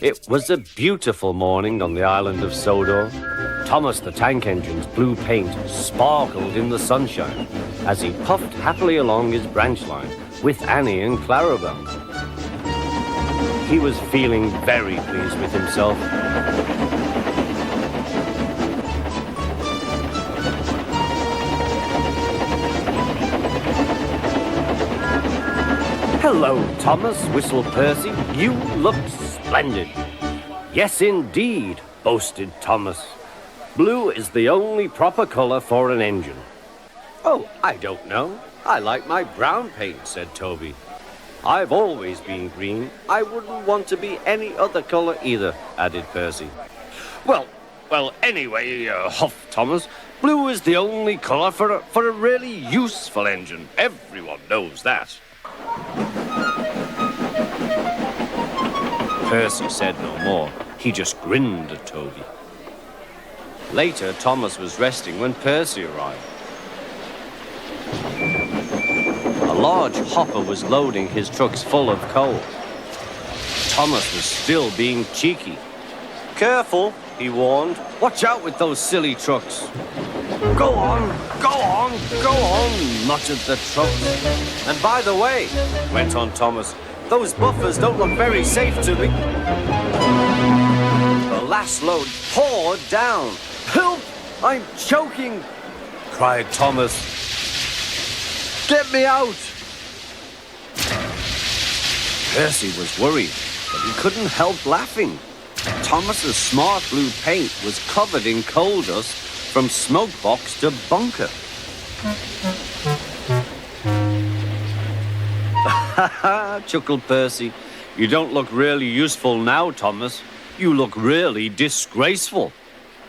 It was a beautiful morning on the island of Sodor. Thomas the tank engine's blue paint sparkled in the sunshine as he puffed happily along his branch line with Annie and Clarabel. He was feeling very pleased with himself. "Hello, Thomas," whistled Percy. "You look splendid." "Yes, indeed," boasted Thomas. "Blue is the only proper color for an engine." "Oh, I don't know. I like my brown paint," said Toby. "I've always been green. I wouldn't want to be any other color either," added Percy. Well, anyway, huffed Thomas, "blue is the only color for a really useful engine. Everyone knows that." Percy said no more. He just grinned at Toby. Later, Thomas was resting when Percy arrived. A large hopper was loading his trucks full of coal. Thomas was still being cheeky. "Careful," he warned. "Watch out with those silly trucks." Go on, go on," muttered the trucks. "And by the way," went on Thomas, "those buffers don't look very safe to me." The last load poured down. "Help! I'm choking!" cried Thomas. "Get me out!" Percy was worried, but he couldn't help laughing. Thomas's smart blue paint was covered in coal dust from smoke box to bunker. "Ha ha," chuckled Percy. "You don't look really useful now, Thomas. You look really disgraceful."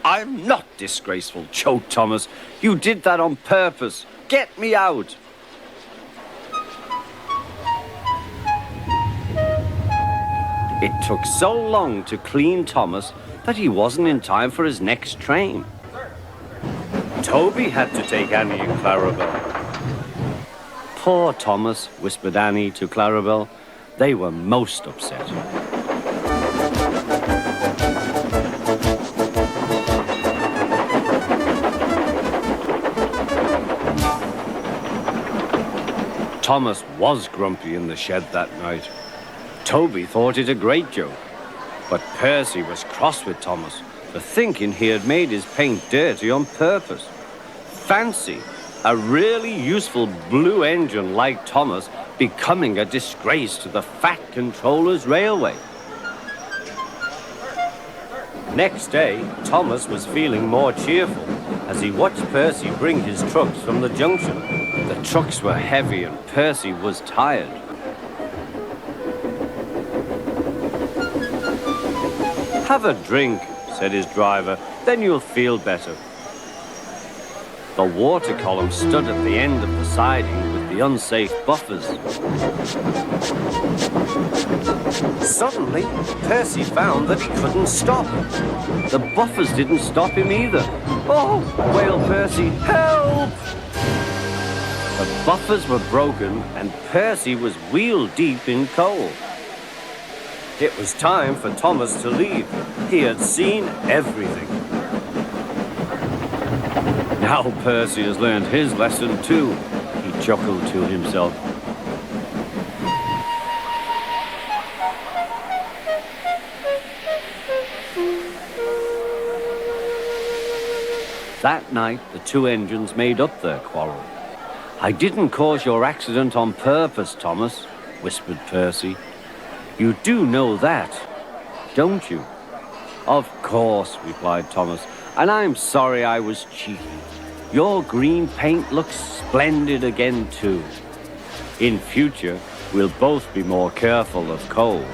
"I'm not disgraceful," choked Thomas. "You did that on purpose. Get me out." It took so long to clean Thomas that he wasn't in time for his next train. Toby had to take Annie and Clarabel. "Poor Thomas," whispered Annie to Clarabel. They were most upset. Thomas was grumpy in the shed that night. Toby thought it a great joke, but Percy was cross with Thomas for thinking he had made his paint dirty on purpose. Fancy a really useful blue engine like Thomas becoming a disgrace to the Fat Controller's railway. Next day, Thomas was feeling more cheerful as he watched Percy bring his trucks from the junction. The trucks were heavy and Percy was tired. "Have a drink," said his driver, "then you'll feel better." The water column stood at the end of the siding with the unsafe buffers. Suddenly, Percy found that he couldn't stop. The buffers didn't stop him either. "Oh," wailed Percy, "help!" The buffers were broken and Percy was wheel-deep in coal. It was time for Thomas to leave. He had seen everything. "Now Percy has learned his lesson too," he chuckled to himself. That night, the two engines made up their quarrel. "I didn't cause your accident on purpose, Thomas," whispered Percy. "You do know that, don't you?" "Of course," replied Thomas, "and I'm sorry I was cheeky. Your green paint looks splendid again, too. In future, we'll both be more careful of coal."